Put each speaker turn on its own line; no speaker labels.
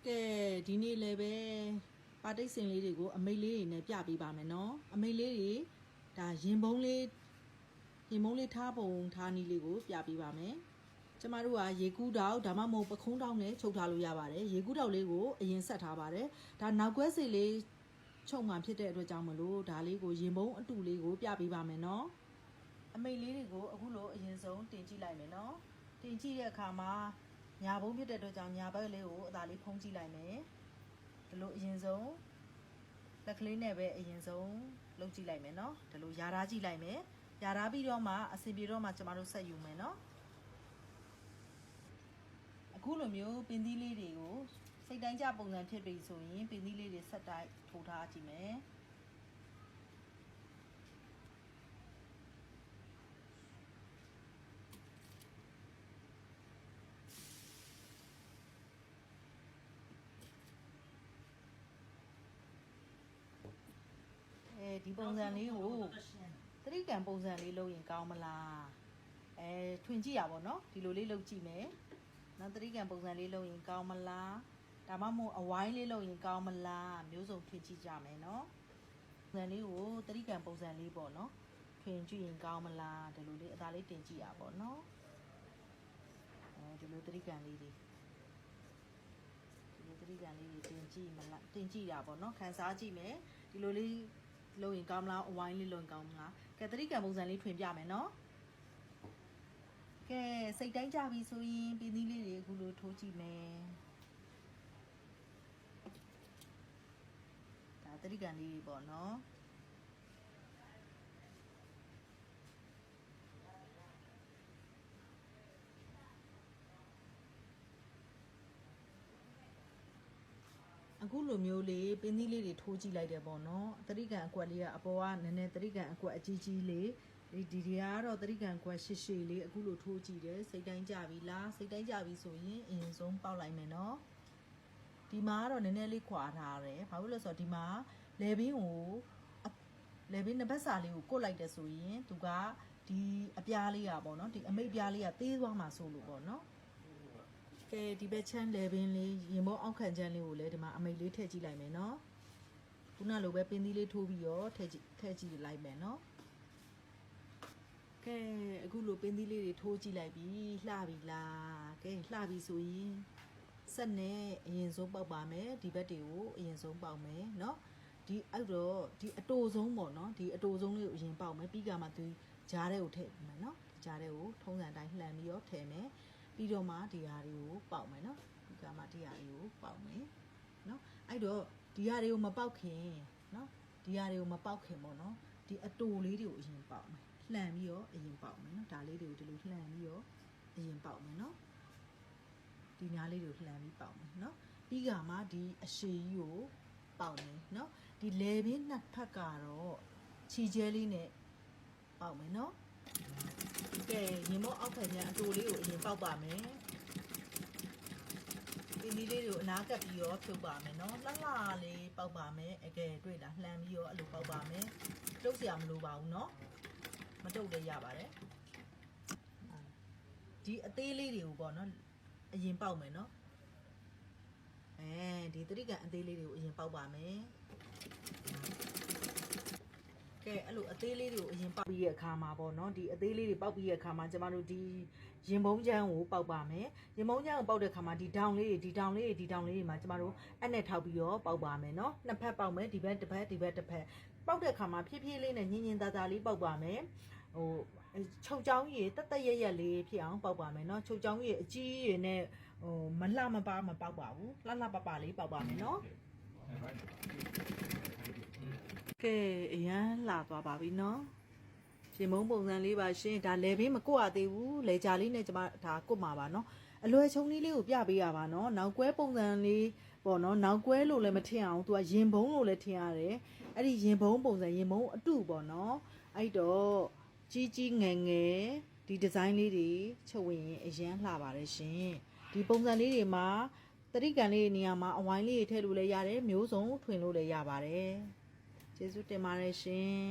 ကဲဒီနေ့လည်းပဲပါတိတ်စင်လေးတွေကိုအမိတ်လေးတွေနဲ့ပြပေးပါမယ်နော်အမိတ်လေးတွေဒါရင်ပုံးလေးထားပုံထားနည်းလေးကိုပြပေးပါမယ်ကျမတို့ကရေကူးတောက်ဒါမှမဟုတ်ပခုံးတောက်နဲ့ချုပ်ထားလို့ရပါတယ်ရေကူးတောက်လေးကိုအရင်ဆက်ထားပါတယ်ဒါနောက်ကွဲစီလေးချုပ်မှဖြစ်တဲ့အတွက်ကြောင့်မလို့ဒါလေးကိုရင်ပုံးအတူလေးကိုပြပေးပါမယ်နော်အမိတ်လေးတွေကိုအခုလိုအရင်ဆုံးတင်ကြည့်လိုက်မယ်နော်တင်ကြည့်တဲ့အခါမှာညာဘုံဖြစ်တဲ့အတွက်ကြောင့်ညာဘက်လေးကိုအသာလေးဖုံးကြည့်လိုက်မယ်ဒီလိုအရင်ဆုံးလက်ကလေးနဲ့ပဲအရင်ဆုံးလုပ်ကြည့်လိုက်မယ်နော်ဒီလိုယာထားကြည့်လိုက်မယ်ယာထားပြီးတော့မှအစင်ပြေတော့မှကျမတို့ဆက်ယူမယ်နော်အခုလိုမျိုးပင်သီးလေးတွေကိုစိတ်တိုင်းကြပုံစံဖြစ်ပြီဆိုရင်ပင်သီးလေးတွေဆက်တိုက်ထိုးထားကြည့်မယ်ဒီပုံစံလေးကိုသတိကံပုံစံလေးလုပ်ရင်ကောင်းမလားထွင်ကြည့်ရပါတော့ဒီလိုလေးလုပ်ကြည့်မယ်နော်သတိကံပုံစံလေးလုပ်ရင်ကောင်းမလားဒါမှမဟုတ်အဝိုင်းလေးလုပ်ရင်ကောင်းမလားမျိုးစုံထွင်ကြည့်ကြမယ်နော်ပုံစံလေးကိုသတိကံပုံစံလေးပေါ့နော်ထွင်ကြည့်ရင်ကောင်းမလားဒီလိုလေးအသာလေးတင်ကြည့်ရပါတော့နော်ဒီလိုသတိကံလေးတွေတင်ကြည့်မလားတင်ကြည့်ရပါတော့ခန်းစားကြည့်မယ်ဒီလိုလေးလုပ်ရင်ကောင်းမလားအဝိုင်းလေးလုပ်ရင်ကောင်းမလားကဲသတိကံပုံစံလေးထွင်ပြမယ်နော်ကဲစိတ်တိုင်းကြပြီဆိုရင်ပင်သီးလေးတွေအခုလိုထိုးကြည့်မယ်ဒါသတိကံလေးတွေပေါ့နော်အခုလိုမျိုးလေးပင်သီးလေးတွေထိုးကြည့်လိုက်တယ်ပေါ့နော်သတိကံအကွက်လေးကအပေါ်ကနည်းနည်းသတိကံအကွက်အကြီးကြီးလေးဒီတွေကတော့သတိကံကွက်ရှည်ရှည်လေးအခုလိုထိုးကြည့်တယ်စိတ်တိုင်းကြပြီလားစိတ်တိုင်းကြပြီဆိုရင်အရင်ဆုံးပေါက်လိုက်မယ်နော်ဒီမှာကတော့နည်းနည်းလေးခွာထားတယ်ဘာလို့လဲဆိုတော့ဒီမှာလေဘင်းနှစ်ဘက်စာလေးကိုကုတ်လိုက်တယ်ဆိုရင်သူကဒီအပြားလေးอ่ะပေါ့နော်ဒီအမိတ်ပြားလေးကသေးသွားမှာဆိုလို့ပေါ့နော်ကဲဒီဘက်ချမ်းလေဘင်းလေးရင်ဘောအောက်ခံချမ်းလေးကိုလည်းဒီမှာအမိတ်လေးထည့်ကြည့်လိုက်မယ်နော်ခုနလိုပဲပင်သီးလေးထိုးပြီးတော့ထည့်ကြည့်လိုက်မယ်နော်ကဲအခုလိုပင်သီးလေးတွေထိုးကြည့်လိုက်ပြီလှပြီလားကဲလှပြီဆိုရင်ဆက်နဲ့အရင်ဆုံးပေါက်ပါမယ်ဒီဘက်တွေကိုအရင်ဆုံးပေါက်မယ်เนาะဒီအဲ့တော့ဒီအတူဆုံးပေါ့เนาะဒီအတူဆုံးလေးကိုအရင်ပေါက်မယ်ပြီးကမှသူကြားထဲကိုထည့်မယ်เนาะကြားထဲကိုထုံးစံတိုင်းလှန်ပြီးတော့ထည့်မယ်ပြီးတော့မှဒီဟာတွေကိုပေါက်မယ်เนาะပြီးကမှဒီဟာတွေကိုပေါက်မယ်เนาะအဲ့တော့ဒီဟာတွေကိုမပေါက်ခင်เนาะဒီဟာတွေကိုမပေါက်ခင်ပေါ့เนาะဒီအတူလေးတွေကိုအရင်ပေါက်မယ်လှန်ပြီးတော့အရင်ပေါက်မယ်เนาะဒါလေးတွေကိုဒီလိုလှန်ပြီးတော့အရင်ပေါက်မယ်เนาะဒီညာလေးတွေကိုလှန်ပြီးပေါက်မယ်เนาะပြီးကမှဒီအရှိကြီးကိုပေါက်မယ်เนาะဒီလေဘင်းနှစ်ဖက်ကတော့ခြီကျဲလေးနဲ့ပေါက်မယ်เนาะကဲရင်မောအောက်ဖက်ညာအတူလေးကိုအရင်ပေါက်ပါမယ်ဒီနည်းလေးတွေကိုအနားကပ်ပြီးတော့ဖြုတ်ပါမယ်เนาะလှလှလေးပေါက်ပါမယ်အကဲတွေ့လားလှန်ပြီးတော့အဲ့လိုပေါက်ပါမယ်တုပ်เสียမလိုပါဘူးเนาะမတုပ်လည်းရပါတယ်ဒီအသေးလေးတွေကိုပေါ့နော်အရင်ပေါက်မယ်နော်ဒီသတိကံအသေးလေးတွေကိုအရင်ပေါက်ပါမယ်ကဲအဲ့လိုအသေးလေးတွေကိုအရင်ပေါက်ပြီးရဲ့အခါမှာပေါ့နော်ဒီအသေးလေးတွေပေါက်ပြီးရဲ့အခါမှာကျမတို့ဒီရင်ပုံးချမ်းကိုပေါက်ပါမယ်ရင်ပုံးချမ်းကိုပေါက်တဲ့အခါမှာဒီတောင်လေးတွေမှာကျမတို့အဲ့နဲ့ထောက်ပြီးတော့ပေါက်ပါမယ်နော်နှစ်ဖက်ပေါက်မယ်ဒီဘက်တစ်ဖက်ပေါက်တဲ့အခါမှာဖြည်းဖြည်းလေးနဲ့ညင်ညင်သာသာလေးပေါက်ပါမယ်ဟိုချုပ်ချောင်းကြီးတက်ရက်လေးဖြစ်အောင်ပေါက်ပါမယ်เนาะချုပ်ချောင်းကြီးအကြီးရည်နဲ့ဟိုမလှမပါမပေါက်ပါဘူးလှပလေးပေါက်ပါမယ်เนาะကဲအရန်လှသွားပါပြီเนาะရှင်မုံပုံစံလေးပါရှင်ဒါလေဘင်းမကုတ်ရသေးဘူးလေကြာလေးနဲ့ကျွန်မဒါကုတ်မှာပါเนาะအလွယ်ချုံလေးကိုပြပေးရပါเนาะနောက်ကွဲပုံစံလေးပေါ့เนาะနောက်ကွဲလို့လည်းမထင်အောင်သူကရင်ဘုံလို့လည်းထင်ရတယ်အဲ့ဒီရင်ဘုံပုံစံရင်ဘုံအတုပေါ့เนาะအဲ့တော့ကြီးငယ်ဒီဒီဇိုင်းလေးတွေချုပ်ဝင်ရင်အရန်လှပါတယ်ရှင်ဒီပုံစံလေးတွေမှာသတိကံလေးနေရာမှာအဝိုင်းလေးတွေထည့်လို့လည်းရတယ်မျိုးစုံထွင်လို့လည်းရပါတယ်ကျေးဇူးတင်ပါတယ်ရှင်